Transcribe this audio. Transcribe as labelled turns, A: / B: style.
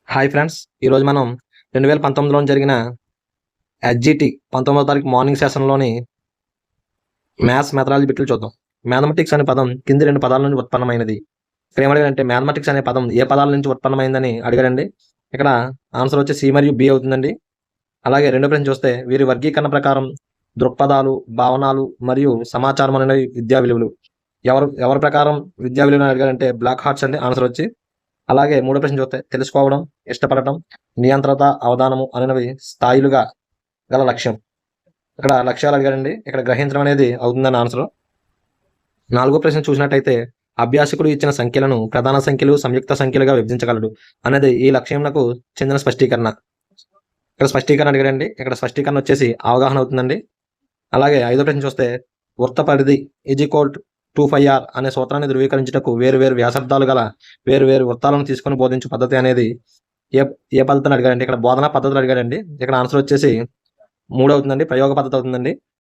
A: Hi friends. ఈరోజు మనం 2019లో జరిగిన ఎస్జిటి 19వ తారీఖు మార్నింగ్ సెషన్‌లోని మ్యాథ్స్ మెథడాలజీ బిట్లు చూద్దాం. మ్యాథమెటిక్స్ అనే పదం కింది 2 పదాల నుండి ఉత్పన్నమైనది. ఇక్కడ ఏమడిగాడంటే మ్యాథమెటిక్స్ అనే పదం ఏ పదాల నుంచి ఉత్పన్నమైందని అడిగాడండి. ఇక్కడ ఆన్సర్ వచ్చి సి మరియు బి అవుతుందండి. అలాగే రెండో ప్రశ్న చూస్తే వీరి వర్గీకరణ ప్రకారం దృక్పథాలు, భావనలు మరియు సమాచారం అనేవి విద్యా విలువలు. ఎవరి ప్రకారం విద్యా విలువలు అడిగాడంటే బ్లాక్ హార్ట్స్ అండి ఆన్సర్ వచ్చి. అలాగే మూడో ప్రశ్న చూస్తే తెలుసుకోవడం, ఇష్టపడటం, నియంత్రత, అవధానము అనేవి స్థాయిలుగా గల లక్ష్యం. ఇక్కడ లక్ష్యాలు అడిగాడండి. ఇక్కడ గ్రహించడం అనేది అవుతుందని ఆన్సర్. నాలుగో ప్రశ్న చూసినట్టయితే అభ్యాసకుడు ఇచ్చిన సంఖ్యలను ప్రధాన సంఖ్యలు, సంయుక్త సంఖ్యలుగా విభజించగలడు అనేది ఈ లక్ష్యంకు చెందిన స్పష్టీకరణ. ఇక్కడ స్పష్టీకరణ అడిగాడండి. ఇక్కడ స్పష్టీకరణ వచ్చేసి అవగాహన అవుతుందండి. అలాగే ఐదో ప్రశ్న చూస్తే వృత్త పరిధి =2πr అనే సూత్రాన్ని ధృవీకరించుటకు వేరు వ్యాసార్థాలు గల వేరు వృత్తాలను తీసుకొని బోధించు పద్ధతి అనేది ఏ పద్ధతిని అడిగాడండి. ఇక్కడ బోధనా పద్ధతులు అడిగాడండి. ఇక్కడ ఆన్సర్ వచ్చేసి 3 అవుతుందండి. ప్రయోగ పద్ధతి అవుతుందండి.